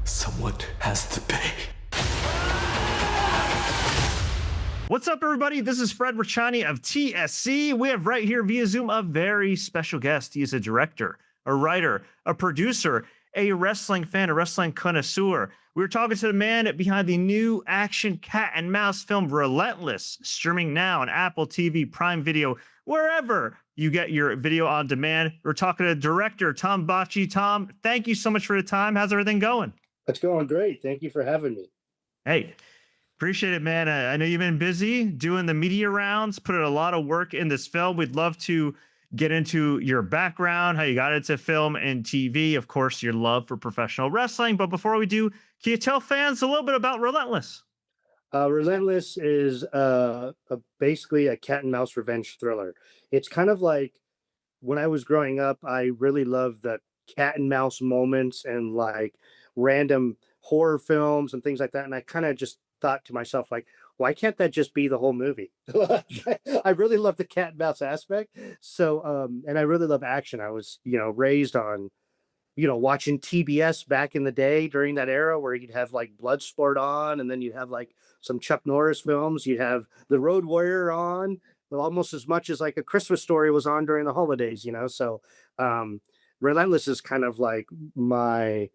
Someone has to pay. What's up, everybody? This is Fred Rachani of TSC. We have right here via Zoom a very special guest. He is a director, a writer, a producer, a wrestling fan, a wrestling connoisseur. We're talking to the man behind the new action cat and mouse film Relentless, streaming now on Apple TV, Prime Video, wherever you get your video on demand. We're talking to director Tom Botchii. Tom, thank you so much for the time. How's everything going? It's going great. Thank you for having me. Hey, appreciate it, man. I know you've been busy doing the media rounds, putting a lot of work in this film. We'd love to get into your background, how you got into film and TV, of course, your love for professional wrestling. But before we do, can you tell fans a little bit about Relentless? Relentless is basically a cat and mouse revenge thriller. It's kind of like when I was growing up, I really loved the cat and mouse moments and like random horror films and things like that. And I kind of just thought to myself, like, why can't that just be the whole movie? I really love the cat and mouse aspect. So, and I really love action. I was, raised on watching TBS back in the day during that era where you'd have like Bloodsport on, and then you'd have like some Chuck Norris films. You'd have The Road Warrior on, well, almost as much as like A Christmas Story was on during the holidays. So, Relentless is kind of like my,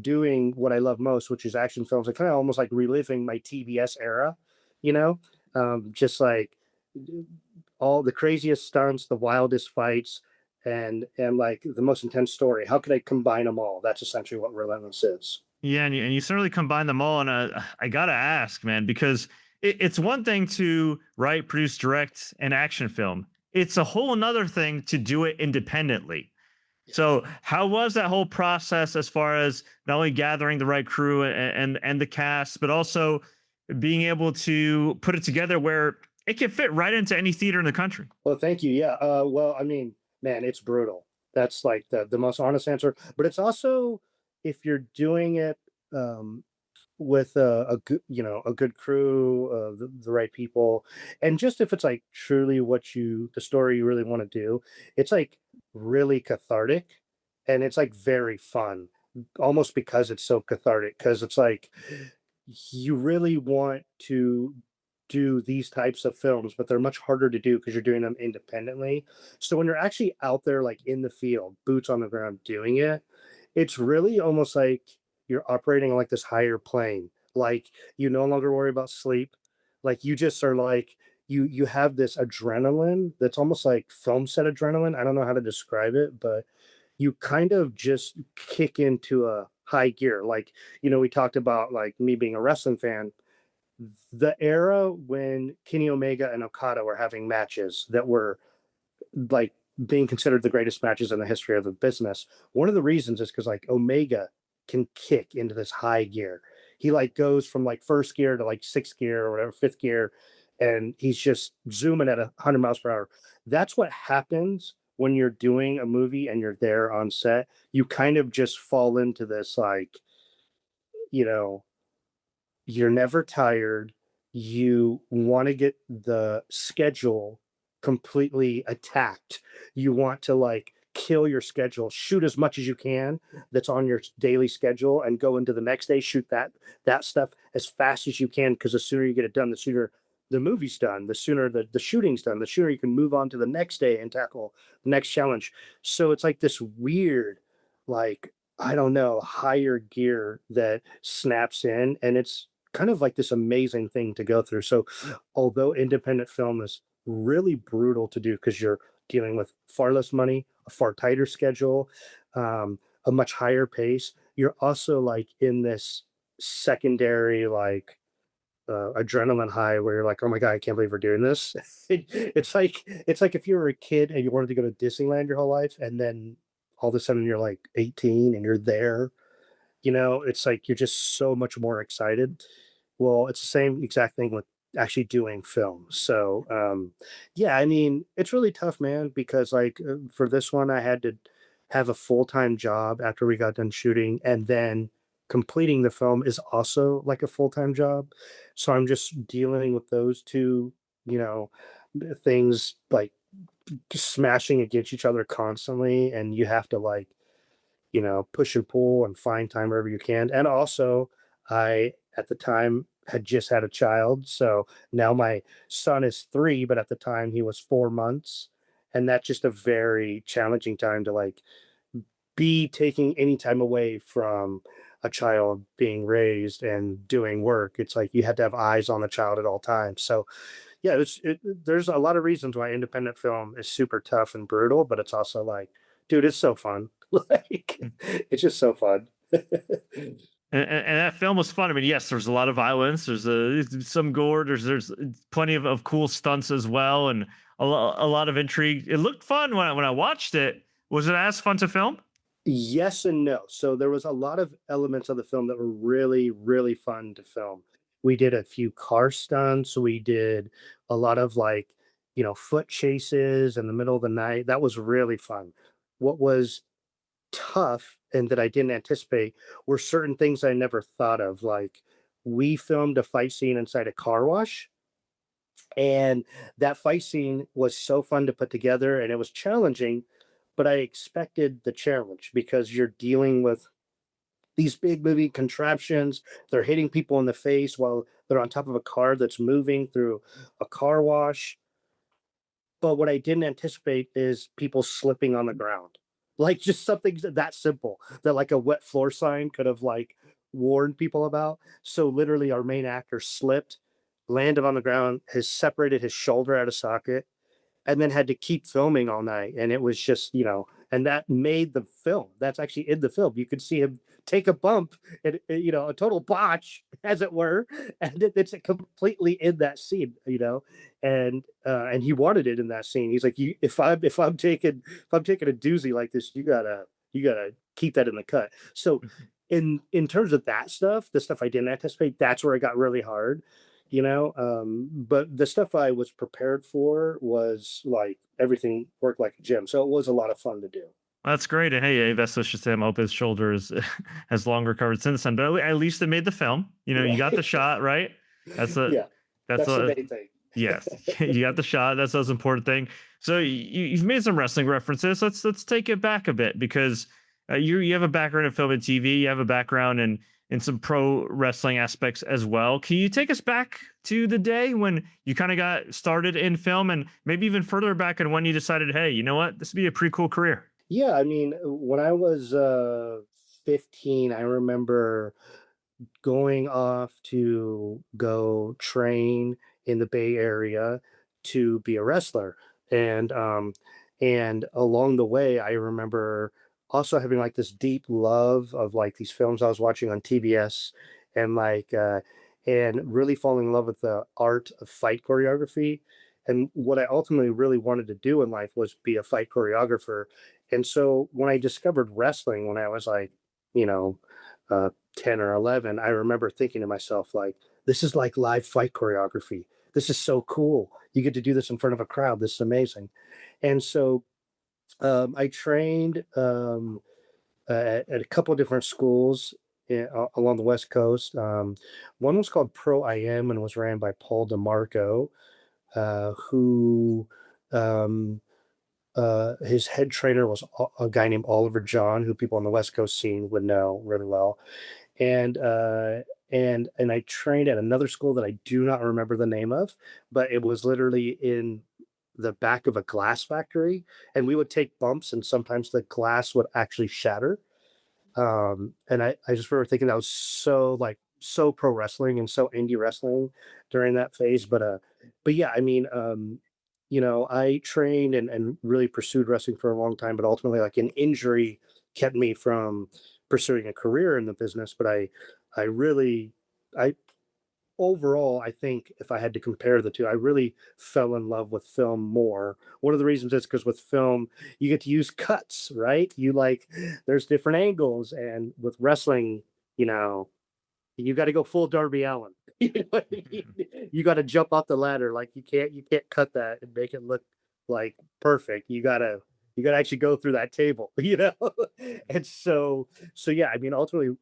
doing what I love most, which is action films. I kind of almost like reliving my TBS era, you know, just like all the craziest stunts, the wildest fights, and like the most intense story. How could I combine them all? That's essentially what Relentless is. Yeah, and you certainly combine them all. And I gotta ask, man, because it's one thing to write, produce, direct an action film. It's a whole another thing to do it independently. So, how was that whole process as far as not only gathering the right crew and the cast, but also being able to put it together where it can fit right into any theater in the country? Well, thank you. Yeah. Well, I mean, man, it's brutal. That's like the most honest answer. But it's also if you're doing it um, with a good, a good crew, the right people, and just if it's like truly the story you really want to do, it's like really cathartic, and it's like very fun, almost because it's so cathartic. Because it's like you really want to do these types of films, but they're much harder to do because you're doing them independently. So when you're actually out there, like in the field, boots on the ground doing it, it's really almost like you're operating on like this higher plane. Like you no longer worry about sleep. Like you just are like you have this adrenaline that's almost like film set adrenaline. I don't know how to describe it, but you kind of just kick into a high gear. Like, we talked about like me being a wrestling fan, the era when Kenny Omega and Okada were having matches that were like being considered the greatest matches in the history of the business. One of the reasons is because like Omega can kick into this high gear. He like goes from like first gear to like sixth gear or whatever, fifth gear, and he's just zooming at 100 miles per hour. That's what happens when you're doing a movie and you're there on set. You kind of just fall into this like, you know, you're never tired. You want to get the schedule completely attacked. You want to like kill your schedule, shoot as much as you can that's on your daily schedule, and go into the next day, shoot that stuff as fast as you can, because the sooner you get it done, the sooner the movie's done, the sooner the shooting's done, the sooner you can move on to the next day and tackle the next challenge. So it's like this weird, like, I don't know, higher gear that snaps in, and it's kind of like this amazing thing to go through. So, although independent film is really brutal to do because you're dealing with far less money, a far tighter schedule, a much higher pace, you're also like in this secondary, like, adrenaline high where you're like, oh my God, I can't believe we're doing this. It's like if you were a kid and you wanted to go to Disneyland your whole life, and then all of a sudden you're like 18 and you're there. It's like you're just so much more excited. Well, it's the same exact thing with actually doing film. So, yeah, I mean, it's really tough, man, because like for this one, I had to have a full-time job after we got done shooting, and then completing the film is also like a full-time job. So I'm just dealing with those two, you know, things like smashing against each other constantly, and you have to like push and pull and find time wherever you can. And also, I at the time had just had a child, so now my son is 3, but at the time he was 4 months, and that's just a very challenging time to like be taking any time away from a child being raised and doing work. It's like you had to have eyes on the child at all times. So yeah, there's a lot of reasons why independent film is super tough and brutal, but it's also like, dude, it's so fun. Like, it's just so fun. And that film was fun. I mean, yes, there's a lot of violence. There's some gore. There's plenty of cool stunts as well, and a lot of intrigue. It looked fun when I watched it. Was it as fun to film? Yes and no. So there was a lot of elements of the film that were really, really fun to film. We did a few car stunts. We did a lot of like, foot chases in the middle of the night. That was really fun. What was tough and that I didn't anticipate were certain things I never thought of. Like we filmed a fight scene inside a car wash, and that fight scene was so fun to put together and it was challenging, but I expected the challenge because you're dealing with these big moving contraptions. They're hitting people in the face while they're on top of a car that's moving through a car wash. But what I didn't anticipate is people slipping on the ground. Like just something that simple that like a wet floor sign could have like warned people about. So literally our main actor slipped, landed on the ground, has separated his shoulder out of socket, and then had to keep filming all night. And it was just, and that made the film. That's actually in the film. You could see him take a bump and, a total botch, as it were, and it's completely in that scene, and he wanted it in that scene. He's like, if I'm taking a doozy like this, you gotta keep that in the cut. So in terms of that stuff, the stuff I didn't anticipate, that's where it got really hard, but the stuff I was prepared for was like everything worked like a gym, so it was a lot of fun to do. That's great. And hey, best wishes to him. I hope his shoulder has long recovered since then. But at least they made the film. You got the Right. shot, right? That's a Yeah, that's that's the a main thing. yes. You got the shot. That's the most important thing. So you've made some wrestling references. Let's take it back a bit because you have a background in film and TV. You have a background in some pro wrestling aspects as well. Can you take us back to the day when you kind of got started in film and maybe even further back and when you decided, hey, you know what, this would be a pretty cool career? Yeah, I mean, when I was 15, I remember going off to go train in the Bay Area to be a wrestler. And along the way, I remember also having like this deep love of like these films I was watching on TBS and and really falling in love with the art of fight choreography. And what I ultimately really wanted to do in life was be a fight choreographer. And so when I discovered wrestling when I was like, you know, uh, 10 or 11, I remember thinking to myself, like, this is like live fight choreography. This is so cool. You get to do this in front of a crowd. This is amazing. And so I trained at a couple of different schools along the West Coast. One was called Pro IM and was ran by Paul DeMarco, who his head trainer was a guy named Oliver John, who people on the West Coast scene would know really well. And I trained at another school that I do not remember the name of, but it was literally in the back of a glass factory, and we would take bumps, and sometimes the glass would actually shatter. And I just remember thinking that was so like so pro wrestling and so indie wrestling during that phase. But yeah, I mean, I trained and really pursued wrestling for a long time, but ultimately like an injury kept me from pursuing a career in the business. But I really I overall, I think if I had to compare the two, I really fell in love with film more. One of the reasons is because with film, you get to use cuts, right? There's different angles, and with wrestling, you know, you got to go full Darby Allen. You know what I mean? You got to jump off the ladder. Like you can't cut that and make it look like perfect. You gotta actually go through that table, And so yeah, I mean, ultimately,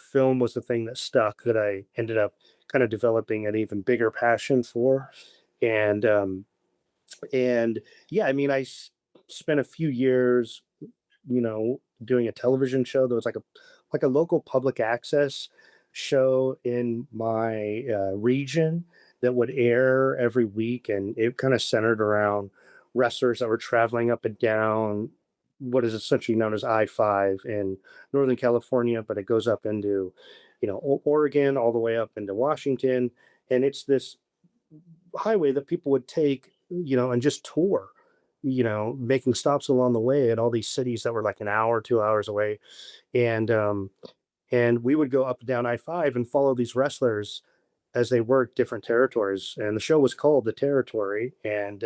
film was the thing that stuck that I ended up kind of developing an even bigger passion for. And and yeah, I mean, spent a few years, doing a television show. There was like a local public access show in my region that would air every week, and it kind of centered around wrestlers that were traveling up and down what is essentially known as I-5 in Northern California, but it goes up into, Oregon all the way up into Washington, and it's this highway that people would take, and just tour, making stops along the way at all these cities that were like an hour, 2 hours away, and and we would go up and down I-5 and follow these wrestlers as they worked different territories. And the show was called The Territory, and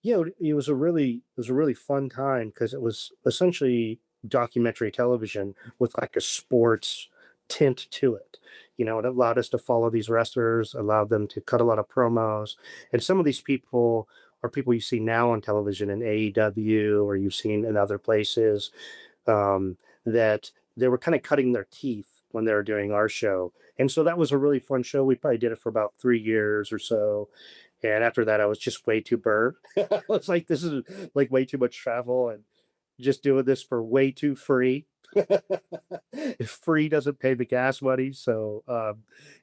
yeah, it was a really fun time because it was essentially documentary television with like a sports tint to it. It allowed us to follow these wrestlers, allowed them to cut a lot of promos, and some of these people are people you see now on television in AEW or you've seen in other places, that they were kind of cutting their teeth when they were doing our show. And so that was a really fun show. We probably did it for about 3 years or so. And after that, I was just way too burnt. I was like, this is like way too much travel and just doing this for way too free. If free doesn't pay the gas money. So,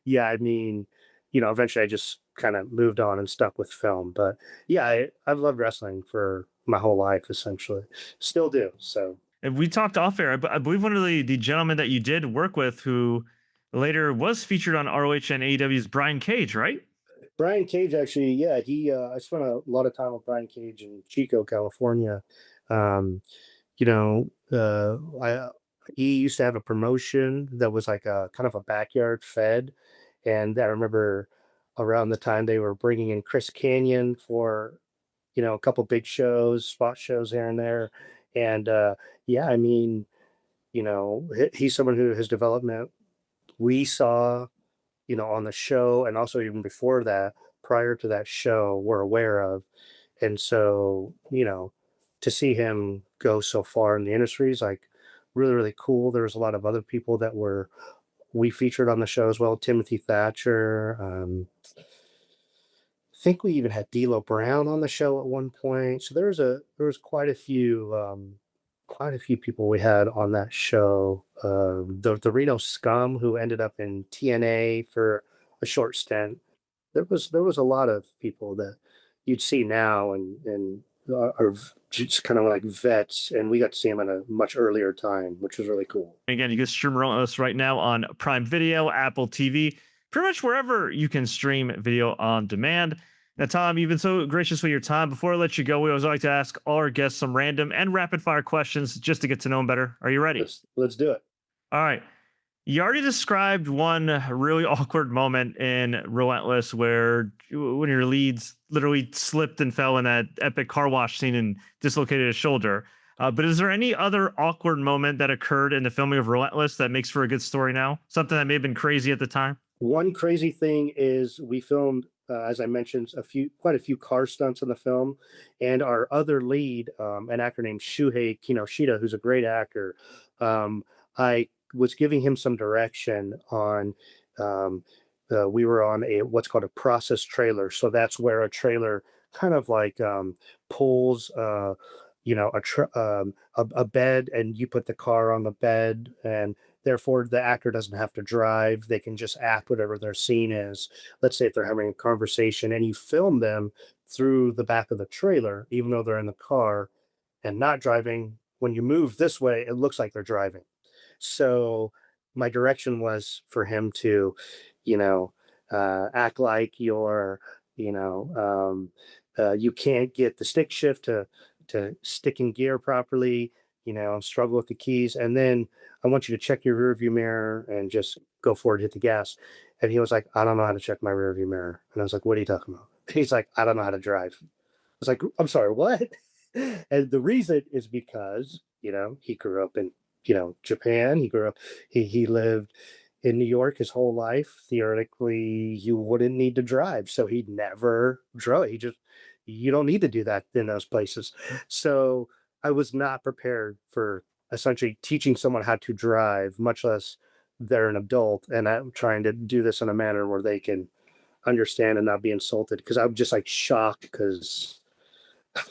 yeah, I mean, eventually I just kind of moved on and stuck with film. But yeah, I've loved wrestling for my whole life, essentially. Still do. So, And we talked off air. I believe one of the gentlemen that you did work with, who later was featured on ROH and AEW's Brian Cage, right? Brian Cage, actually, yeah, I spent a lot of time with Brian Cage in Chico, California. Um, I he used to have a promotion that was like a kind of a backyard fed, and I remember around the time they were bringing in Chris Canyon for a couple big shows, spot shows here and there, and yeah, I mean, he's someone who his development we saw, on the show, and also even before that, prior to that show, we're aware of. And so, to see him go so far in the industry is like really, really cool. There's a lot of other people that we featured on the show as well. Timothy Thatcher. I think we even had D'Lo Brown on the show at one point. So there was quite a few people we had on that show. The Reno Scum, who ended up in TNA for a short stint. There was a lot of people that you'd see now and are just kind of like vets, and we got to see them at a much earlier time, which was really cool. Again, you can stream Relentless right now on Prime Video, Apple TV, pretty much wherever you can stream video on demand. Now, Tom, you've been so gracious with your time. Before I let you go, we always like to ask all our guests some random and rapid fire questions just to get to know them better. Are you ready? Let's do it. All right. You already described one really awkward moment in Relentless where one of your leads literally slipped and fell in that epic car wash scene and dislocated his shoulder. But is there any other awkward moment that occurred in the filming of Relentless that makes for a good story now? Something that may have been crazy at the time? One crazy thing is we filmed, as I mentioned, quite a few car stunts in the film, and our other lead, an actor named Shuhei Kinoshita, who's a great actor. I was giving him some direction on. We were on a what's called a process trailer, so that's where a trailer kind of like pulls, a bed, and you put the car on the bed, and therefore the actor doesn't have to drive. They can just act whatever their scene is. Let's say if they're having a conversation and you film them through the back of the trailer, even though they're in the car and not driving, when you move this way, it looks like they're driving. So my direction was for him to, you know, act like you can't get the stick shift to stick in gear properly, struggle with the keys. And then I want you to check your rear view mirror and just go forward, hit the gas. And he was like, I don't know how to check my rear view mirror. And I was like, what are you talking about? He's like, I don't know how to drive. I was like, I'm sorry, what? And the reason is because, he grew up in, Japan. He lived in New York his whole life. Theoretically, you wouldn't need to drive. So he never drove. You don't need to do that in those places. So I was not prepared for essentially teaching someone how to drive, much less they're an adult. And I'm trying to do this in a manner where they can understand and not be insulted. Because I'm just like shocked because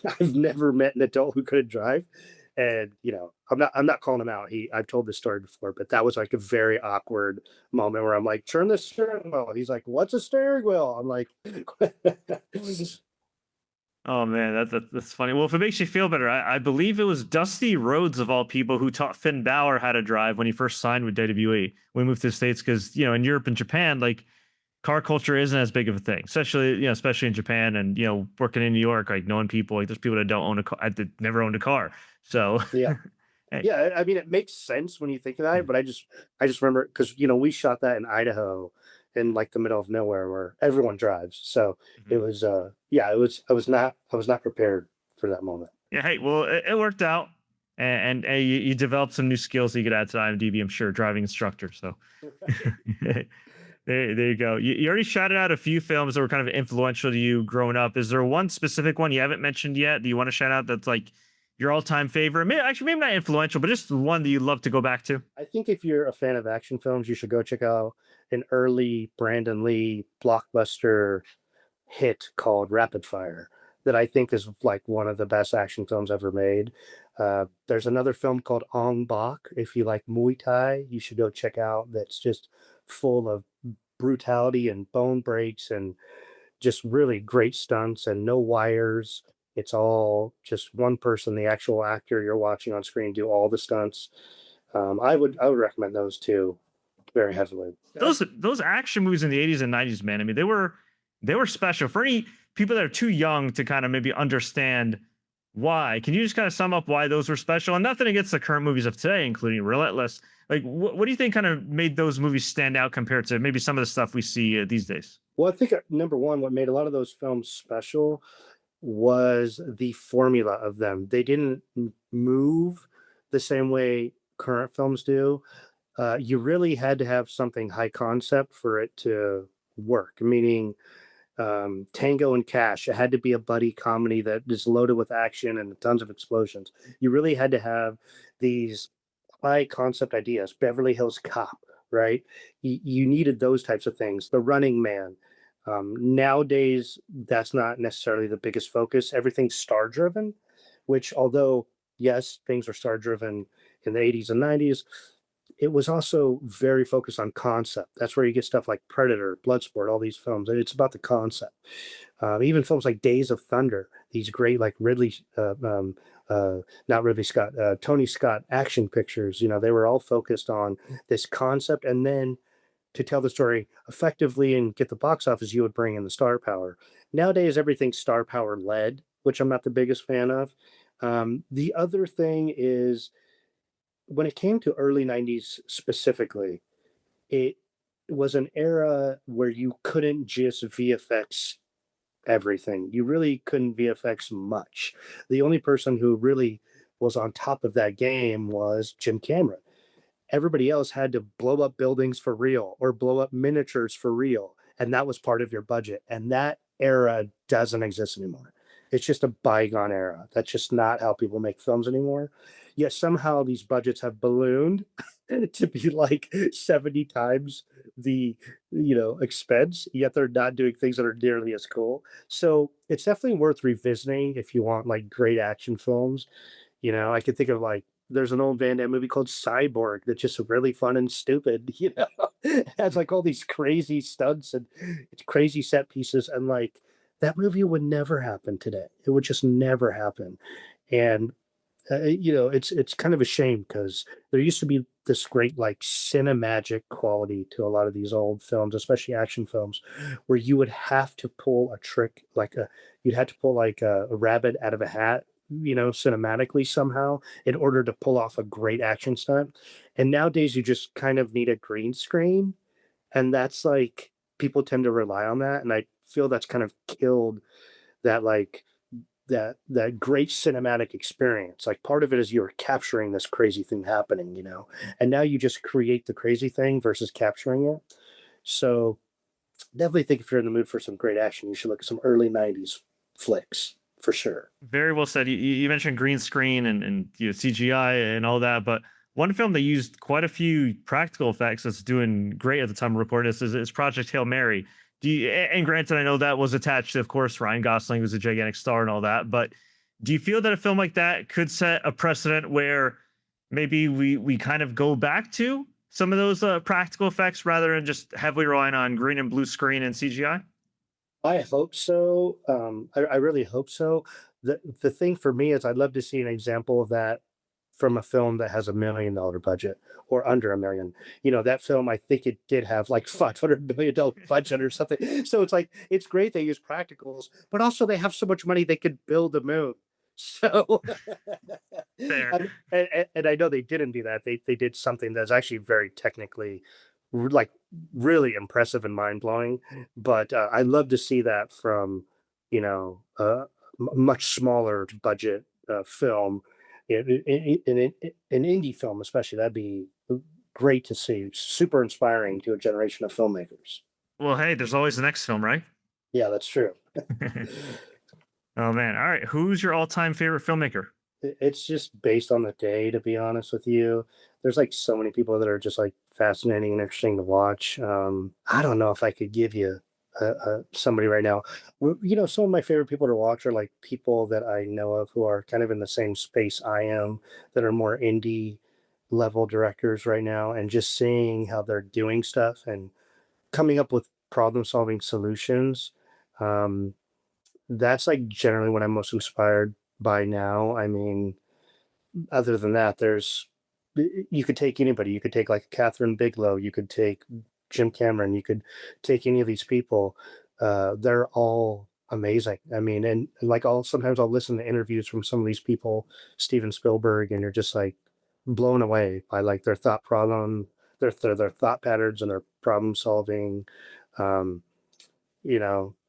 I've never met an adult who couldn't drive. And I'm not calling him out. I've told this story before, but that was like a very awkward moment where I'm like, turn the steering wheel. He's like, what's a steering wheel? I'm like, Oh man, that's funny. Well, if it makes you feel better, I believe it was Dusty Rhodes of all people who taught Finn Balor how to drive when he first signed with WWE when he moved to the States. Because in Europe and Japan, like car culture isn't as big of a thing, especially in Japan and working in New York, like knowing people, like there's people that don't own a car, that never owned a car. So yeah. hey, Yeah, I mean, it makes sense when you think about it, but I just remember because we shot that in Idaho, in like the middle of nowhere where everyone drives. So it mhm. was, yeah, it was. I was not prepared for that moment. Yeah, hey, well, it worked out, and you developed some new skills that you could add to IMDb. I'm sure driving instructor. So there you go. You already shouted out a few films that were kind of influential to you growing up. Is there one specific one you haven't mentioned yet? Do you want to shout out that's like your all-time favorite? Maybe not influential, but just one that you love to go back to. I think if you're a fan of action films, you should go check out an early Brandon Lee blockbuster hit called Rapid Fire that I think is like one of the best action films ever made. There's another film called Ong Bak. If you like Muay Thai, you should go check out. That's just full of brutality and bone breaks and just really great stunts and no wires. It's all just one person, the actual actor you're watching on screen, do all the stunts. I would recommend those two very heavily. Those action movies in the 80s and 90s, man. I mean, they were special for any people that are too young to kind of maybe understand why. Can you just kind of sum up why those were special? And nothing against the current movies of today, including Relentless. Like, what do you think kind of made those movies stand out compared to maybe some of the stuff we see these days? Well, I think number one, what made a lot of those films special was the formula of them. They didn't move the same way current films do. You really had to have something high concept for it to work, meaning Tango and Cash. It had to be a buddy comedy that is loaded with action and tons of explosions. You really had to have these high concept ideas. Beverly Hills Cop, right? You needed those types of things. The Running Man. Nowadays, that's not necessarily the biggest focus. Everything's star driven, which, although, yes, things are star driven in the 80s and 90s, it was also very focused on concept. That's where you get stuff like Predator, Bloodsport, all these films. It's about the concept. Even films like Days of Thunder, these great like not Ridley Scott, Tony Scott action pictures. They were all focused on this concept, and then to tell the story effectively and get the box office, you would bring in the star power. Nowadays, everything's star power led, which I'm not the biggest fan of. The other thing is when it came to early 90s specifically, it was an era where you couldn't just VFX everything. You really couldn't VFX much. The only person who really was on top of that game was Jim Cameron. Everybody else had to blow up buildings for real or blow up miniatures for real. And that was part of your budget. And that era doesn't exist anymore. It's just a bygone era. That's just not how people make films anymore. Yet somehow these budgets have ballooned to be like 70 times the expense, yet they're not doing things that are nearly as cool. So it's definitely worth revisiting if you want like great action films. I could think of like there's an old Van Damme movie called Cyborg that's just really fun and stupid. It has like all these crazy stunts and it's crazy set pieces, and like that movie would never happen today. It would just never happen. And it's kind of a shame because there used to be this great like cinemagic quality to a lot of these old films, especially action films, where you would have to pull a trick you'd have to pull like a rabbit out of a hat, cinematically somehow in order to pull off a great action stunt. And nowadays you just kind of need a green screen, and that's like people tend to rely on that, and I feel that's kind of killed that like that great cinematic experience. Like part of it is you're capturing this crazy thing happening, and now you just create the crazy thing versus capturing it. So definitely think if you're in the mood for some great action, you should look at some early 90s flicks for sure. Very well said. You mentioned green screen and CGI and all that, but one film that used quite a few practical effects that's doing great at the time of recording this is Project Hail Mary. And granted, I know that was attached to, of course, Ryan Gosling was a gigantic star and all that, but Do you feel that a film like that could set a precedent where maybe we kind of go back to some of those practical effects rather than just heavily relying on green and blue screen and CGI? I hope so. I really hope so. The thing for me is I'd love to see an example of that from a film that has $1 million budget or under 1 million. You know, that film, I think it did have like $500 million budget or something. So it's like it's great they use practicals, but also they have so much money they could build a moon. So Fair. and I know they didn't do that. They did something that's actually very technically like really impressive and mind blowing. But I love to see that from you know much smaller budget film, an indie film especially. That'd be great to see. Super inspiring to a generation of filmmakers. Well, hey, there's always the next film, right? Yeah, that's true. Oh man. All right. Who's your all-time favorite filmmaker? It's just based on the day, to be honest with you. There's like so many people that are just like fascinating and interesting to watch. I don't know if I could give you somebody right now. You know, some of my favorite people to watch are like people that I know of who are kind of in the same space I am, that are more indie level directors right now, and just seeing how they're doing stuff and coming up with problem solving solutions. Um, that's like generally what I'm most inspired by now. I mean, other than that, you could take anybody. You could take like Catherine Bigelow. You could take Jim Cameron. You could take any of these people. They're all amazing. I mean, and like I'll sometimes I'll listen to interviews from some of these people, Steven Spielberg, and you're just like blown away by like their thought problem, their thought patterns and their problem solving. Um,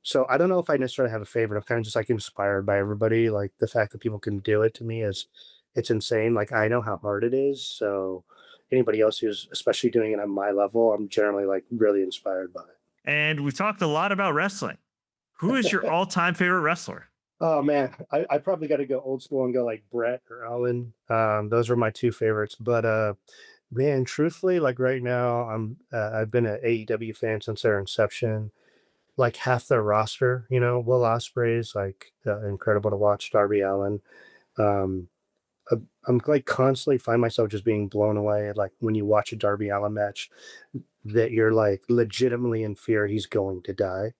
so I don't know if I necessarily have a favorite. I'm kind of just like inspired by everybody. Like the fact that people can do it to me is it's insane. Like I know how hard it is. So anybody else who's especially doing it on my level, I'm generally like really inspired by it. And we've talked a lot about wrestling. Who is your all-time favorite wrestler? Oh man, I probably got to go old school and go like Brett or Owen. Those are my two favorites. But man, truthfully, like right now, I've been an AEW fan since their inception. Like half their roster, Will Ospreay is like incredible to watch. Darby Allin. Um, I'm like constantly find myself just being blown away. Like when you watch a Darby Allin match, that you're like legitimately in fear he's going to die.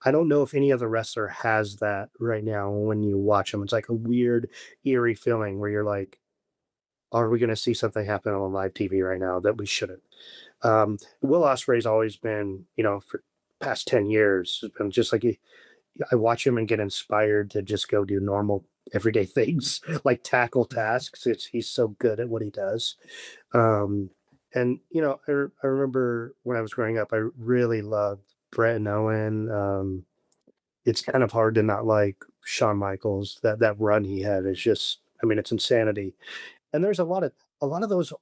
I don't know if any other wrestler has that right now. When you watch him, it's like a weird, eerie feeling where you're like, "Are we going to see something happen on live TV right now that we shouldn't?" Will Ospreay's always been, for past 10 years, has been just like I watch him and get inspired to just go do normal everyday things like tackle tasks. He's so good at what he does. Um, and I remember when I was growing up, I really loved Brett and Owen. It's kind of hard to not like Shawn Michaels. That run he had is just, I mean, it's insanity. And there's a lot of those,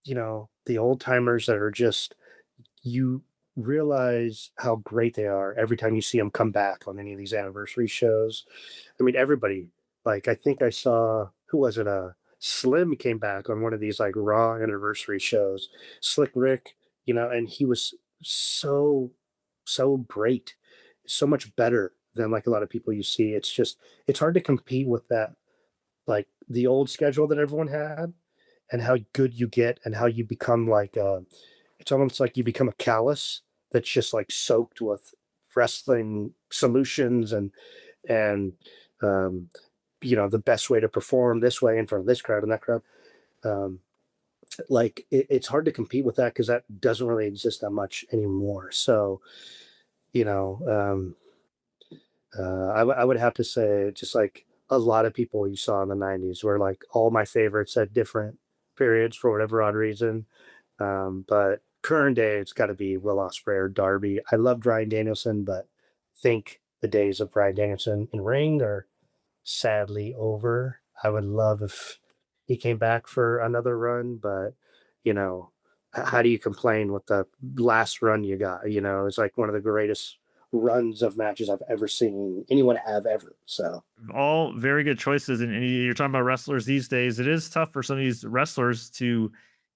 the old timers that are just you realize how great they are every time you see them come back on any of these anniversary shows. I mean, everybody, like, I think I saw, who was it? Slim came back on one of these like Raw anniversary shows, Slick Rick, and he was so, so great, so much better than like a lot of people you see. It's hard to compete with that, like the old schedule that everyone had and how good you get and how you become like it's almost like you become a callus that's just like soaked with wrestling solutions and um the best way to perform this way in front of this crowd and that crowd. um like it's hard to compete with that because that doesn't really exist that much anymore. So you know um I would have to say just like a lot of people you saw in the 90s were like all my favorites at different periods for whatever odd reason. But current day, it's got to be Will Ospreay or Darby. I loved Ryan Danielson, but think the days of Ryan Danielson in ring are sadly over. I would love if he came back for another run, but you know, how do you complain with the last run you got? It's like one of the greatest runs of matches I've ever seen anyone have ever. So All very good choices. And you're talking about wrestlers these days. It is tough for some of these wrestlers to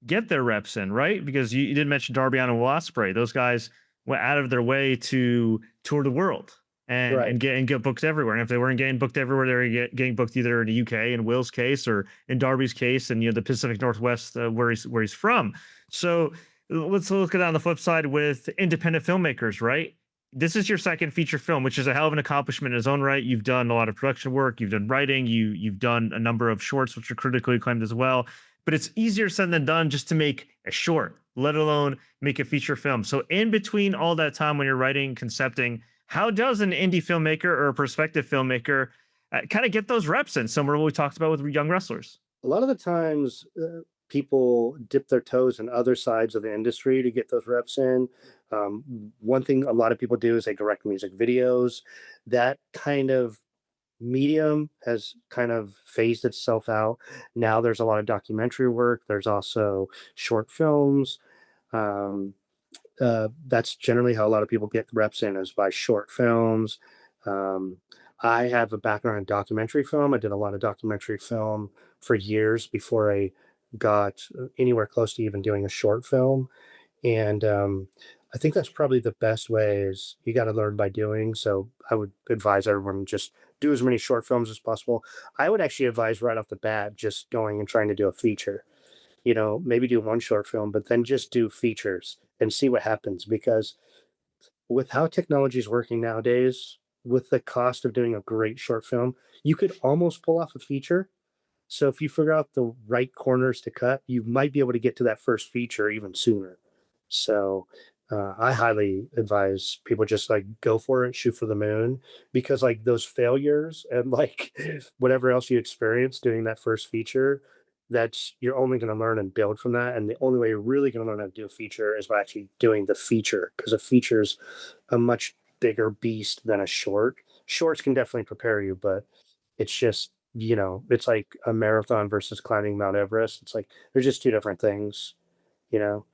get their reps in, right? Because you did mention Darby Allin and Will Ospreay. Those guys went out of their way to tour the world Right. and get booked everywhere. And if they weren't getting booked everywhere, they were getting booked either in the UK in Will's case or in Darby's case, and the Pacific Northwest where he's from. So let's look at it on the flip side with independent filmmakers, right? This is your second feature film, which is a hell of an accomplishment in its own right. You've done a lot of production work, you've done writing, you've done a number of shorts, which are critically acclaimed as well. But it's easier said than done just to make a short, let alone make a feature film. So in between all that time when you're writing, concepting, how does an indie filmmaker or a prospective filmmaker kind of get those reps in? Somewhere we talked about with young wrestlers. A lot of the times, people dip their toes in other sides of the industry to get those reps in. One thing a lot of people do is they direct music videos. That kind of medium has kind of phased itself out. Now there's a lot of documentary work. There's also short films. Um, that's generally how a lot of people get reps in is by short films. Um, I have a background in documentary film. I did a lot of documentary film for years before I got anywhere close to even doing a short film. And I think that's probably the best way is you got to learn by doing. So I would advise everyone just do as many short films as possible. I would actually advise right off the bat just going and trying to do a feature. Maybe do one short film, but then just do features and see what happens. Because with how technology is working nowadays, with the cost of doing a great short film, you could almost pull off a feature. So if you figure out the right corners to cut, you might be able to get to that first feature even sooner. So I highly advise people just like go for it, shoot for the moon, because like those failures and like whatever else you experience doing that first feature, that's you're only going to learn and build from that. And the only way you're really going to learn how to do a feature is by actually doing the feature, because a feature's a much bigger beast than a short. Shorts can definitely prepare you, but it's just it's like a marathon versus climbing Mount Everest. It's like they're just two different things, you know.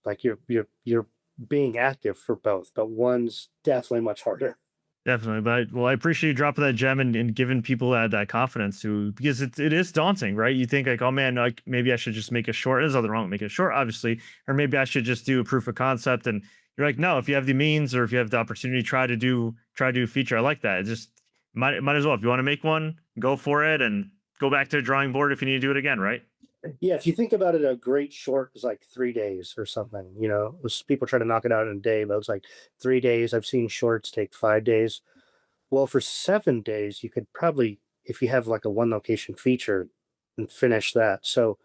Like you're being active for both, but one's definitely much harder. Definitely. Well, I appreciate you dropping that gem and giving people that confidence to, because it is daunting, right? You think like, oh man, like maybe I should just make a short. There's nothing wrong with making a short, obviously, or maybe I should just do a proof of concept. And you're like, no, if you have the means or if you have the opportunity, try to do a feature. I like that. It just might as well. If you want to make one, go for it and go back to the drawing board if you need to do it again, right? Yeah, if you think about it, a great short is like 3 days or something. People try to knock it out in a day, but it's like 3 days. I've seen shorts take 5 days. Well, for 7 days, you could probably, if you have like a one location feature, and finish that. So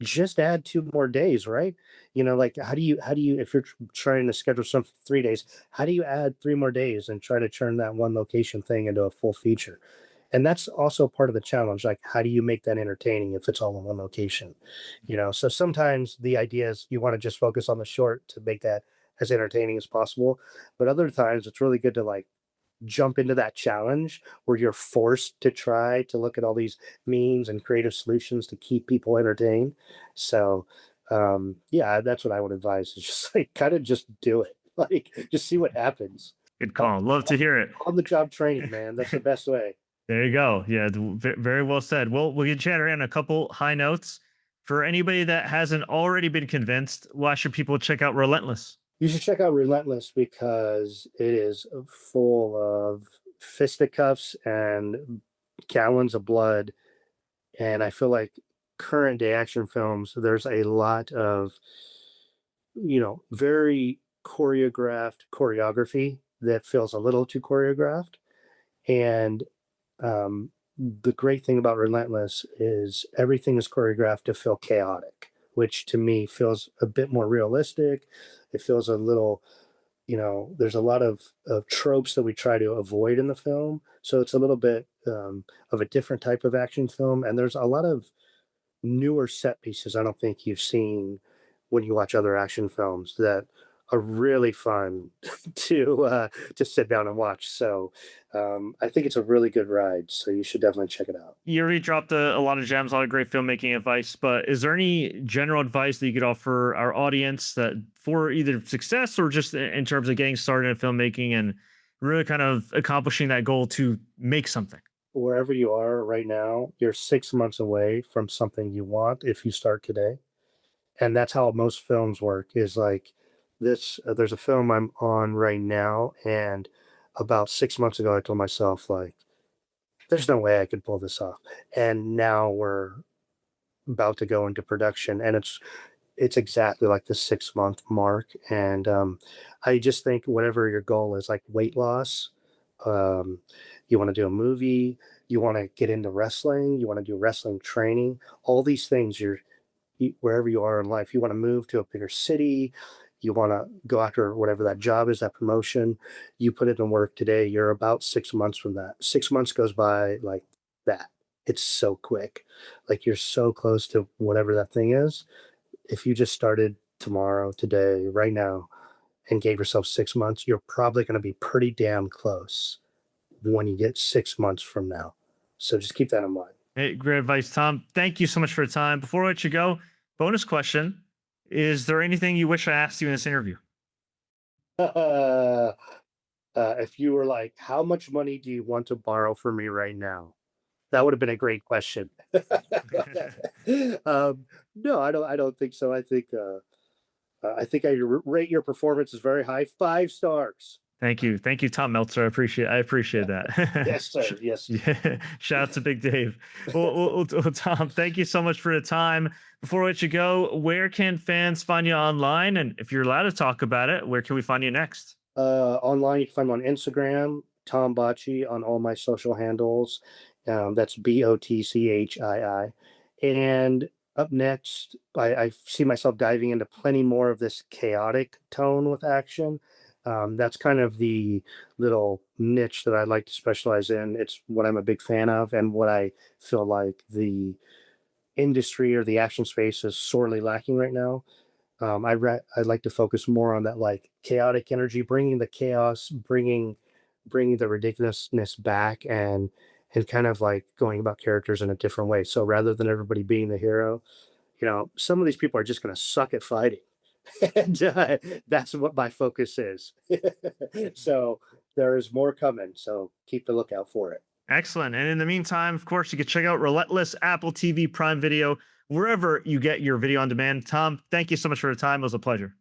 just add 2 more days, right? Like how do you, if you're trying to schedule something for 3 days, how do you add 3 more days and try to turn that one location thing into a full feature? And that's also part of the challenge. Like, how do you make that entertaining if it's all in one location? So sometimes the idea is you want to just focus on the short to make that as entertaining as possible. But other times it's really good to like jump into that challenge where you're forced to try to look at all these means and creative solutions to keep people entertained. So, yeah, that's what I would advise is just like kind of just do it. Like, just see what happens. Good On call. Love to hear it. on the job training, man. That's the best way. There you go. Yeah, very well said. Well, we can chat around a couple high notes. For anybody that hasn't already been convinced, why should people check out Relentless? You should check out Relentless because it is full of fisticuffs and gallons of blood. And I feel like current day action films, there's a lot of, very choreographed choreography that feels a little too choreographed. And the great thing about Relentless is everything is choreographed to feel chaotic, which to me feels a bit more realistic. It feels a little, there's a lot of tropes that we try to avoid in the film. So it's a little bit of a different type of action film. And there's a lot of newer set pieces I don't think you've seen when you watch other action films that are really fun to sit down and watch. So I think it's a really good ride. So you should definitely check it out. You already dropped a lot of gems, a lot of great filmmaking advice, but is there any general advice that you could offer our audience that for either success or just in terms of getting started in filmmaking and really kind of accomplishing that goal to make something? Wherever you are right now, you're 6 months away from something you want if you start today. And that's how most films work is like this. There's a film I'm on right now, and about 6 months ago, I told myself like, there's no way I could pull this off. And now we're about to go into production, and it's exactly like the 6 month mark. And I just think whatever your goal is, like weight loss, um, you want to do a movie, you want to get into wrestling, you want to do wrestling training, all these things, wherever you are in life, you want to move to a bigger city, you want to go after whatever that job is, that promotion, you put it in work today, you're about 6 months from that. 6 months goes by like that. It's so quick. Like you're so close to whatever that thing is. If you just started tomorrow, today, right now, and gave yourself 6 months, you're probably going to be pretty damn close when you get 6 months from now. So just keep that in mind. Hey, great advice, Tom. Thank you so much for your time. Before I let you go, bonus question: is there anything you wish I asked you in this interview? If you were like, how much money do you want to borrow from me right now? That would have been a great question. um, no, I don't. I don't think so. I think I rate your performance is very high, 5 stars. Thank you, Tom Meltzer. I appreciate that. Yes, sir. Yes. Yeah, shout out to Big Dave. Tom, thank you so much for the time. Before I let you go, where can fans find you online? And if you're allowed to talk about it, where can we find you next? Online, you can find me on Instagram, Tom Botchii on all my social handles. That's Botchii. And up next, I see myself diving into plenty more of this chaotic tone with action. That's kind of the little niche that I like to specialize in. It's what I'm a big fan of, and what I feel like the industry or the action space is sorely lacking right now. I'd like to focus more on that like chaotic energy, bringing the chaos, bringing the ridiculousness back, and kind of like going about characters in a different way. So rather than everybody being the hero, some of these people are just going to suck at fighting, and that's what my focus is. So there is more coming. So keep the lookout for it. Excellent. And in the meantime, of course, you can check out Relentless, Apple TV, Prime Video, wherever you get your video on demand. Tom, thank you so much for the time. It was a pleasure.